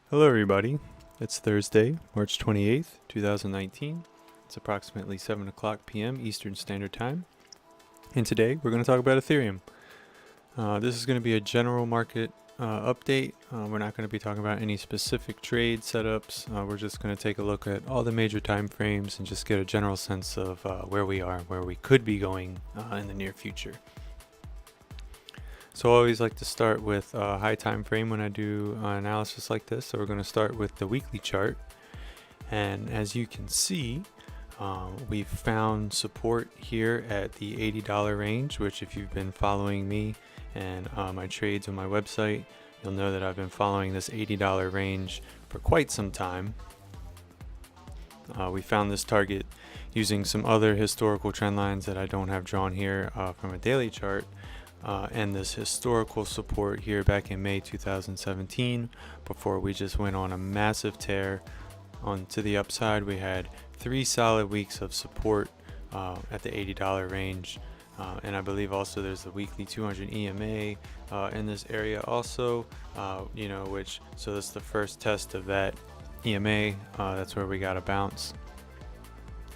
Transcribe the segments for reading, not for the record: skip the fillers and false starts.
Hello everybody, it's Thursday, March 28th, 2019. It's approximately 7 o'clock p.m. Eastern Standard Time. And today we're going to talk about Ethereum. This is going to be a general market update. We're not going to be talking about any specific trade setups. We're just going to take a look at all the major time frames and just get a general sense of where we are, where we could be going in the near future. So I always like to start with a high time frame when I do analysis like this. So we're going to start with the weekly chart. And as you can see, we've found support here at the $80 range, which if you've been following me and my trades on my website, you'll know that I've been following this $80 range for quite some time. We found this target using some other historical trend lines that I don't have drawn here from a daily chart. And this historical support here back in May 2017 before we just went on a massive tear onto the upside. We had 3 solid weeks of support at the $80 range, and I believe also there's the weekly 200 EMA in this area also, so that's the first test of that EMA. That's where we got a bounce,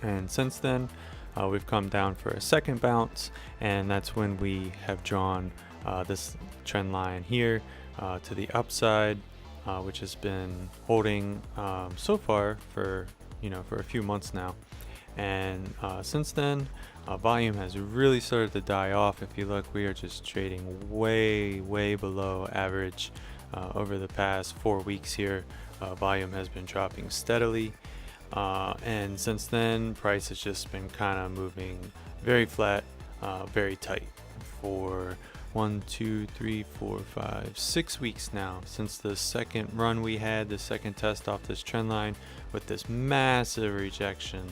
and since then we've come down for a second bounce, and that's when we have drawn this trend line here to the upside, which has been holding so far for a few months now. And since then, volume has really started to die off. If you look, we are just trading way below average over the past 4 weeks here. Volume has been dropping steadily. And since then, price has just been kind of moving very flat, very tight for 6 weeks now since the second run we had, the second test off this trend line with this massive rejection.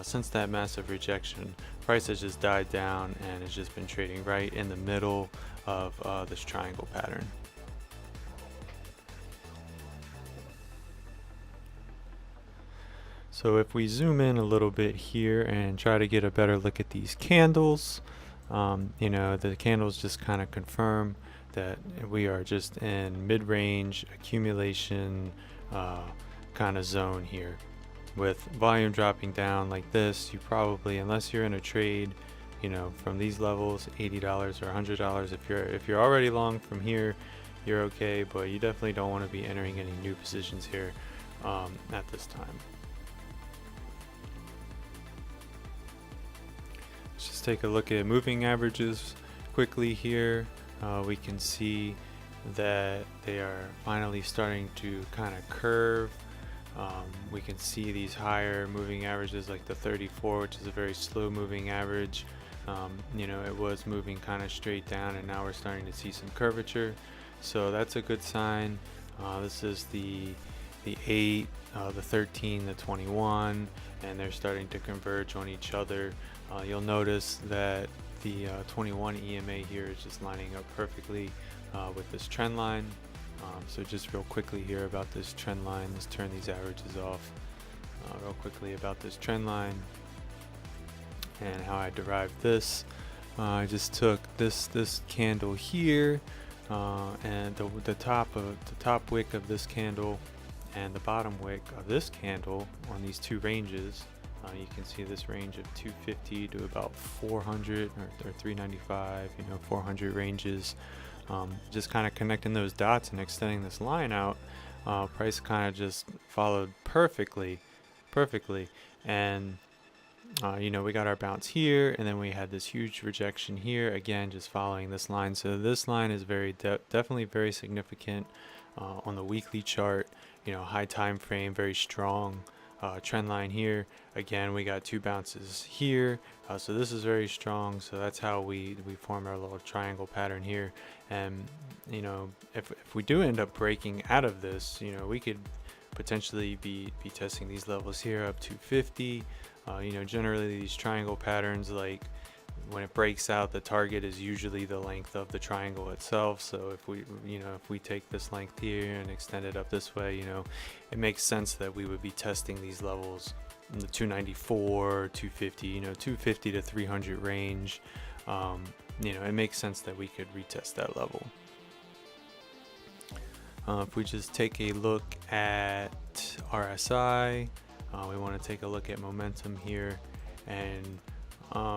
Since that massive rejection, price has just died down and has just been trading right in the middle of this triangle pattern. So if we zoom in a little bit here and try to get a better look at these candles, the candles just kind of confirm that we are just in mid-range accumulation kind of zone here. With volume dropping down like this, you probably, unless you're in a trade, from these levels, $80 or $100, if you're already long from here, you're okay, but you definitely don't want to be entering any new positions here at this time. Let's just take a look at moving averages quickly here. We can see that they are finally starting to kind of curve. We can see these higher moving averages like the 34, which is a very slow moving average. It was moving kind of straight down, and now we're starting to see some curvature. So that's a good sign. This is the 8, the 13, the 21, and they're starting to converge on each other. You'll notice that the 21 EMA here is just lining up perfectly with this trend line. So just real quickly here about this trend line, let's turn these averages off real quickly about this trend line and how I derived this. I just took this candle here and the top wick of this candle and the bottom wick of this candle on these two ranges. You can see this range of 250 to about 400 or 395, 400 ranges. Just kind of connecting those dots and extending this line out. Price kind of just followed perfectly. And we got our bounce here, and then we had this huge rejection here, again just following this line. So this line is very definitely very significant on the weekly chart. High time frame, very strong trend line here. Again, we got 2 bounces here, so this is very strong. So that's how we form our little triangle pattern here. And if we do end up breaking out of this, we could potentially be testing these levels here up to 50. Generally these triangle patterns, like when it breaks out, the target is usually the length of the triangle itself. So if we take this length here and extend it up this way, it makes sense that we would be testing these levels in the 294, 250, 250 to 300 range. It makes sense that we could retest that level. If we just take a look at RSI, we want to take a look at momentum here, and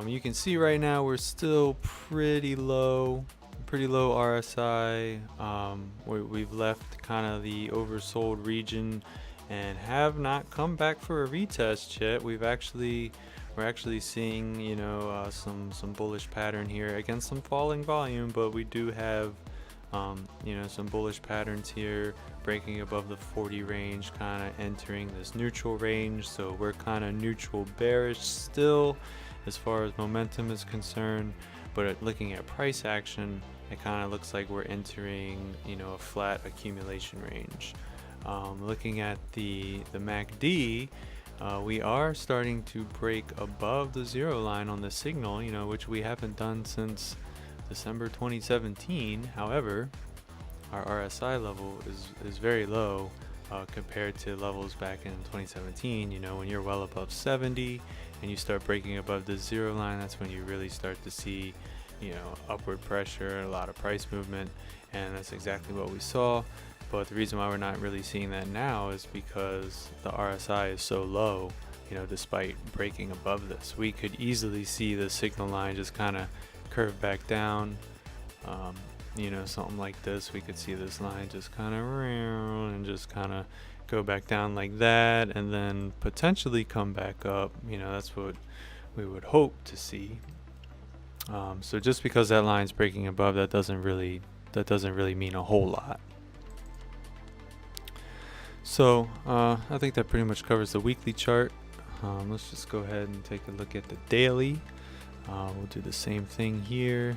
you can see right now we're still pretty low RSI. We've left kind of the oversold region and have not come back for a retest yet. We're actually seeing, you know, some bullish pattern here against some falling volume, but we do have you know, some bullish patterns here, breaking above the 40 range, kind of entering this neutral range. So we're kind of neutral bearish still as far as momentum is concerned, but looking at price action, it kind of looks like we're entering, you know, a flat accumulation range. Looking at the MACD, we are starting to break above the zero line on the signal, you know, which we haven't done since December 2017. However, our RSI level is very low compared to levels back in 2017. You know, when you're well above 70 and you start breaking above the zero line, that's when you really start to see, you know, upward pressure, a lot of price movement, and that's exactly what we saw. But the reason why we're not really seeing that now is because the RSI is so low. You know, despite breaking above this, we could easily see the signal line just kind of curve back down. You know, something like this, we could see this line just kind of and just kind of go back down like that, and then potentially come back up. You know, that's what we would hope to see. So just because that line's breaking above, that doesn't really mean a whole lot. So I think that pretty much covers the weekly chart. Let's just go ahead and take a look at the daily. We'll do the same thing here.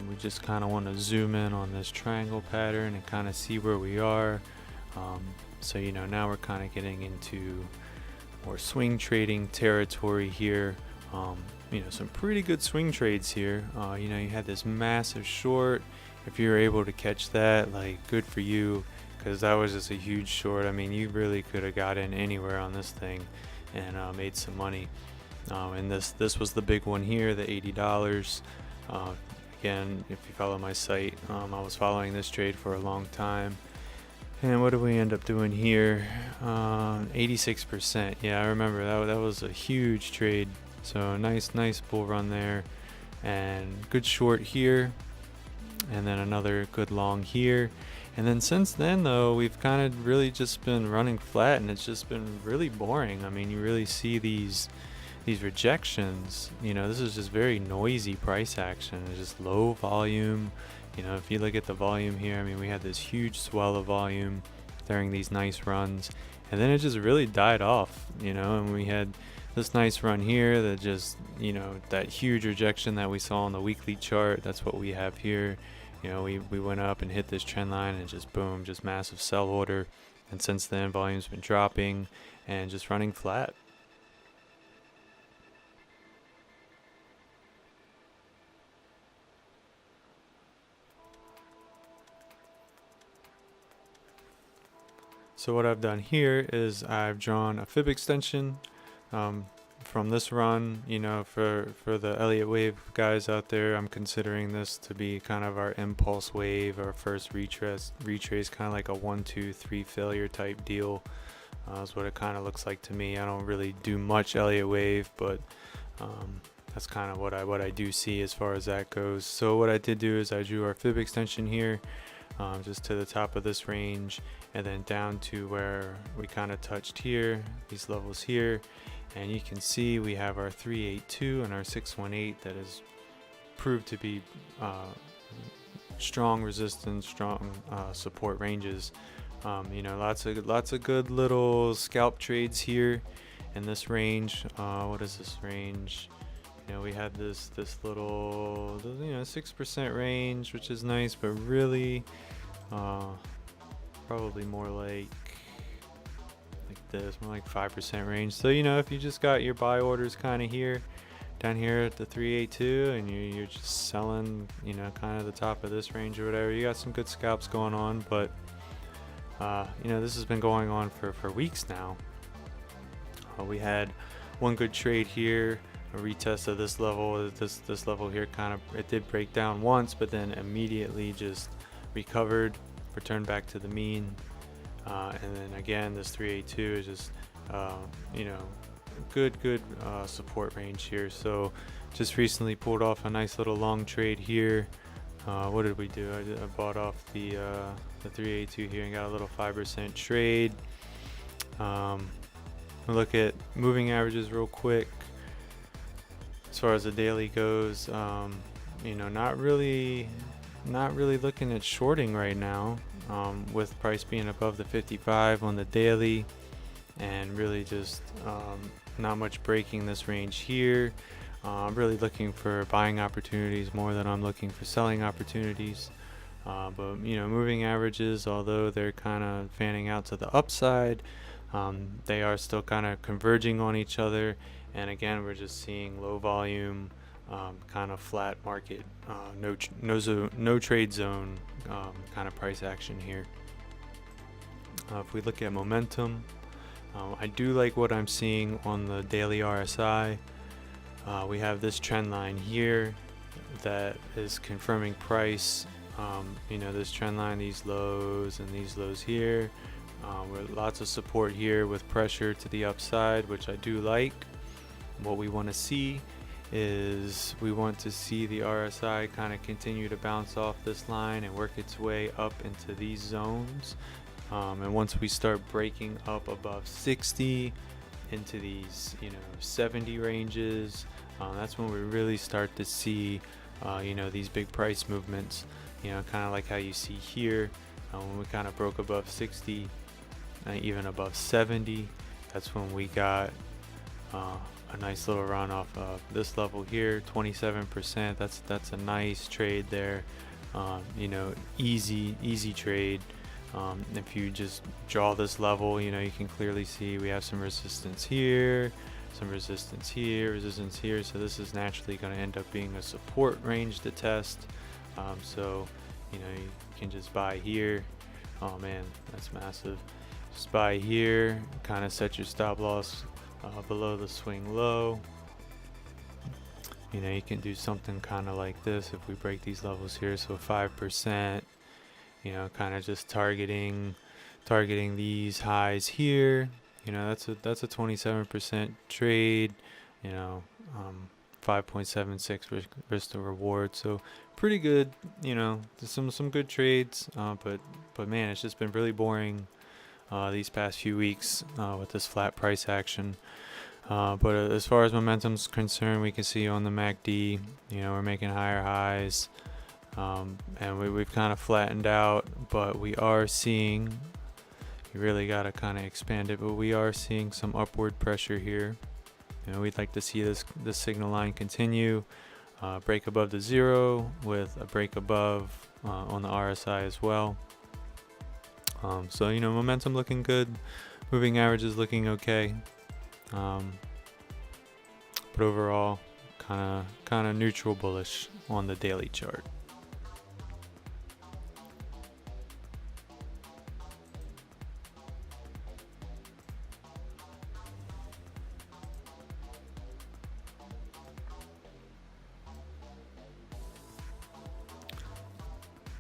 We just kind of want to zoom in on this triangle pattern and kind of see where we are. So, you know, now we're kind of getting into more swing trading territory here. You know, some pretty good swing trades here. You know, you had this massive short. If you're able to catch that, like, good for you, because that was just a huge short. I mean, you really could have got in anywhere on this thing and made some money. And this was the big one here, the $80. Again, if you follow my site, I was following this trade for a long time. And what did we end up doing here? 86%. Yeah, I remember that was a huge trade. So nice bull run there, and good short here, and then another good long here. And then since then, though, we've kind of really just been running flat, and it's just been really boring. I mean, you really see these rejections. You know, this is just very noisy price action. It's just low volume. You know, if you look at the volume here, I mean, we had this huge swell of volume during these nice runs, and then it just really died off, you know, and we had this nice run here that just, you know, that huge rejection that we saw on the weekly chart. That's what we have here. You know, we went up and hit this trend line and just boom, just massive sell order. And since then, volume's been dropping and just running flat. So what I've done here is I've drawn a fib extension from this run. You know, for the Elliott wave guys out there, I'm considering this to be kind of our impulse wave, our first retrace, kind of like a 1, 2, 3 failure type deal. Is what it kind of looks like to me. I don't really do much Elliott wave, but that's kind of what I do see as far as that goes. So what I did do is I drew our fib extension here, just to the top of this range, and then down to where we kind of touched here, these levels here, and you can see we have our 382 and our 618 that has proved to be strong resistance, strong support ranges. You know, lots of good little scalp trades here in this range. What is this range? You know, we had this little, you know, 6% range, which is nice, but really probably more like this, more like 5% range. So, you know, if you just got your buy orders kind of here, down here at the 382, and you're just selling, you know, kind of the top of this range or whatever, you got some good scalps going on. But you know, this has been going on for weeks now. We had one good trade here, a retest of this level. This level here, kind of, it did break down once, but then immediately just recovered return back to the mean. And then again, this 382 is just you know, good support range here. So just recently pulled off a nice little long trade here. What did we do? I bought off the 382 here and got a little 5% trade. We'll look at moving averages real quick. As far as the daily goes, you know, not really looking at shorting right now, with price being above the 55 on the daily, and really just not much breaking this range here. I'm really looking for buying opportunities more than I'm looking for selling opportunities. But you know, moving averages, although they're kind of fanning out to the upside, they are still kind of converging on each other. And again, we're just seeing low volume, kind of flat market, no trade zone kind of price action here. If we look at momentum, I do like what I'm seeing on the daily RSI. We have this trend line here that is confirming price. You know, this trend line, these lows and these lows here, with lots of support here with pressure to the upside, which I do like. What we want to see is we want to see the RSI kind of continue to bounce off this line and work its way up into these zones. And once we start breaking up above 60 into these, you know, 70 ranges, that's when we really start to see, you know, these big price movements, you know, kind of like how you see here, when we kind of broke above 60, even above 70, that's when we got a nice little run off of this level here, 27%. That's a nice trade there. You know, easy trade. If you just draw this level, you know, you can clearly see we have some resistance here, some resistance here, resistance here. So this is naturally going to end up being a support range to test. So, you know, you can just buy here. Oh man, that's massive. Just buy here, kind of set your stop loss below the swing low. You know, you can do something kind of like this if we break these levels here. So 5%, you know, kind of just targeting these highs here. You know, that's a 27% trade. You know, 5.76 risk to reward. So pretty good. You know, some good trades. But man, it's just been really boring these past few weeks with this flat price action. But as far as momentum's concerned, we can see on the MACD, you know, we're making higher highs, and we've kind of flattened out, but we are seeing, you really got to kind of expand it, but we are seeing some upward pressure here. You know, we'd like to see this signal line continue, break above the 0 with a break above on the RSI as well. So, you know, momentum looking good, moving averages looking okay. But overall, kind of neutral bullish on the daily chart.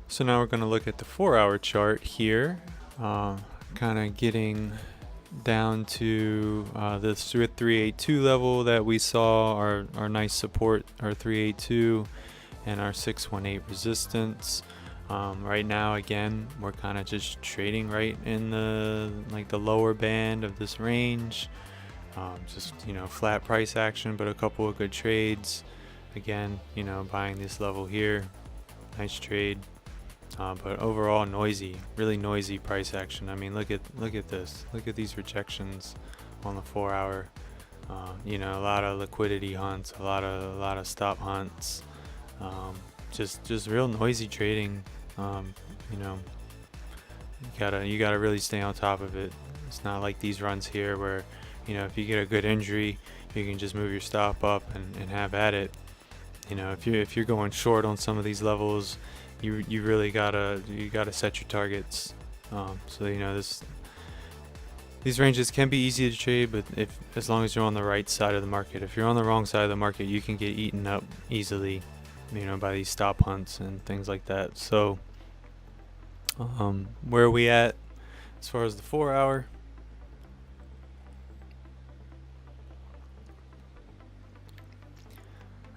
So now we're going to look at the 4-hour chart here, kind of getting down to this 382 level that we saw, our nice support, our 382 and our 618 resistance. Right now, again, we're kind of just trading right in the lower band of this range. Just, you know, flat price action, but a couple of good trades. Again, you know, buying this level here, nice trade. But overall noisy, really noisy price action. I mean, look at this. Look at these rejections on the 4-hour. You know, a lot of liquidity hunts, a lot of stop hunts. Just real noisy trading. You know, you gotta really stay on top of it. It's not like these runs here where, you know, if you get a good injury, you can just move your stop up and have at it. You know, if you're going short on some of these levels, you really gotta set your targets. So, you know, these ranges can be easy to trade, but as long as you're on the right side of the market. If you're on the wrong side of the market, you can get eaten up easily, you know, by these stop hunts and things like that. So Where are we at as far as the 4 hour?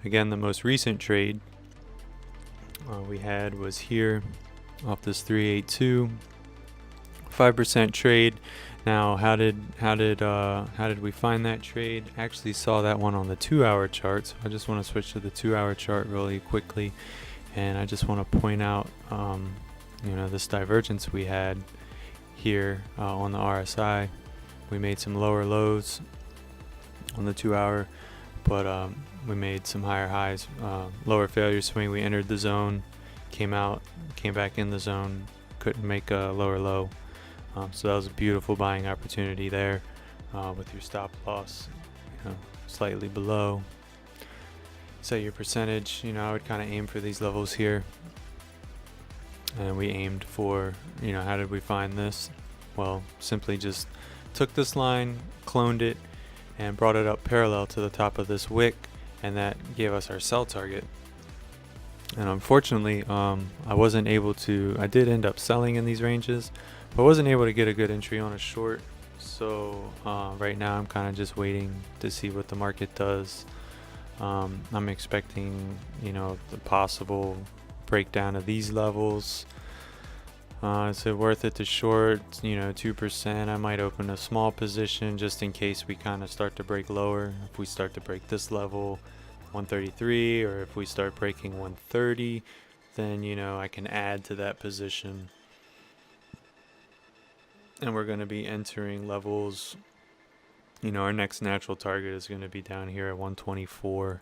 Again, the most recent trade we had was here off this 382, 5% trade. Now, how did we find that trade? Actually saw that one on the 2 hour chart. So I just want to switch to the 2 hour chart really quickly, and I just want to point out this divergence we had here on the RSI. We made some lower lows on the 2 hour, but we made some higher highs, lower failure swing. We entered the zone, came out, came back in the zone, couldn't make a lower low. So that was a beautiful buying opportunity there, with your stop loss slightly below. Set your percentage. I would kind of aim for these levels here, and we aimed for, how did we find this? Well, simply just took this line, cloned it, and brought it up parallel to the top of this wick, and that gave us our sell target. And unfortunately, I wasn't able to. I did end up selling in these ranges, but wasn't able to get a good entry on a short. So right now I'm kind of just waiting to see what the market does. I'm expecting, the possible breakdown of these levels. Is it worth it to short? 2%. I might open a small position just in case we kind of start to break lower. If we start to break this level, 133, or if we start breaking 130, then I can add to that position. And we're going to be entering levels. Our next natural target is going to be down here at 124.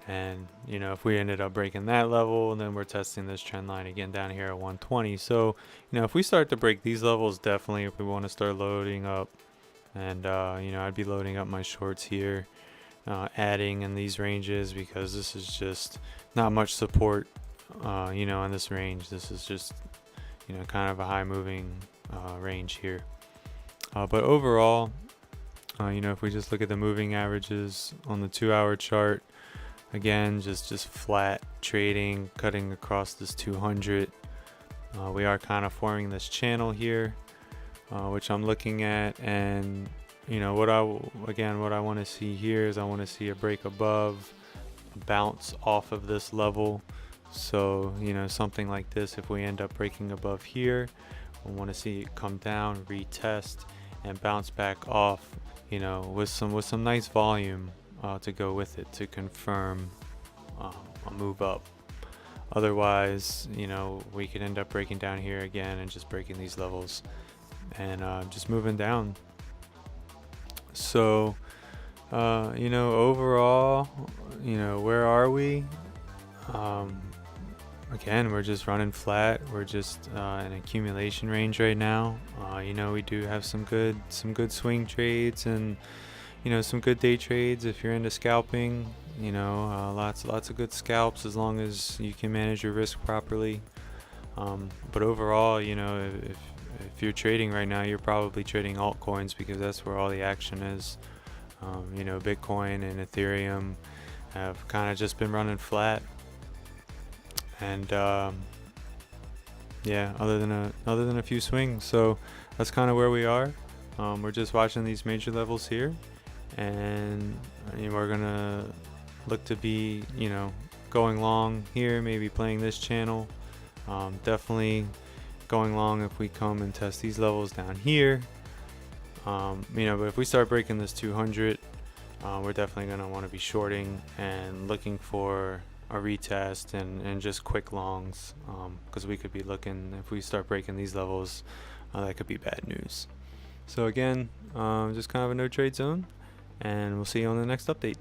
And, if we ended up breaking that level, then we're testing this trend line again down here at 120. So, if we start to break these levels, definitely if we want to start loading up, and, I'd be loading up my shorts here, adding in these ranges, because this is just not much support, in this range. This is just, kind of a high moving range here. But overall, if we just look at the moving averages on the 2 hour chart, again, just flat trading, cutting across this 200. We are kind of forming this channel here, which I'm looking at, and what I want to see here is I want to see a break above, a bounce off of this level. So something like this. If we end up breaking above here, we want to see it come down, retest, and bounce back off, with some nice volume to go with it to confirm a move up. Otherwise, we could end up breaking down here again and just breaking these levels and just moving down. So, overall, where are we? Again, we're just running flat. We're just in accumulation range right now. We do have some good swing trades and some good day trades if you're into scalping. Lots of good scalps as long as you can manage your risk properly. But overall, if you're trading right now, you're probably trading altcoins because that's where all the action is. Bitcoin and Ethereum have kind of just been running flat. And other than a few swings, so that's kind of where we are. We're just watching these major levels here, and we're gonna look to be going long here, maybe playing this channel. Definitely going long if we come and test these levels down here. But if we start breaking this 200, we're definitely gonna want to be shorting and looking for a retest and just quick longs, because we could be looking, if we start breaking these levels, that could be bad news. So again, just kind of a no trade zone, and we'll see you on the next update.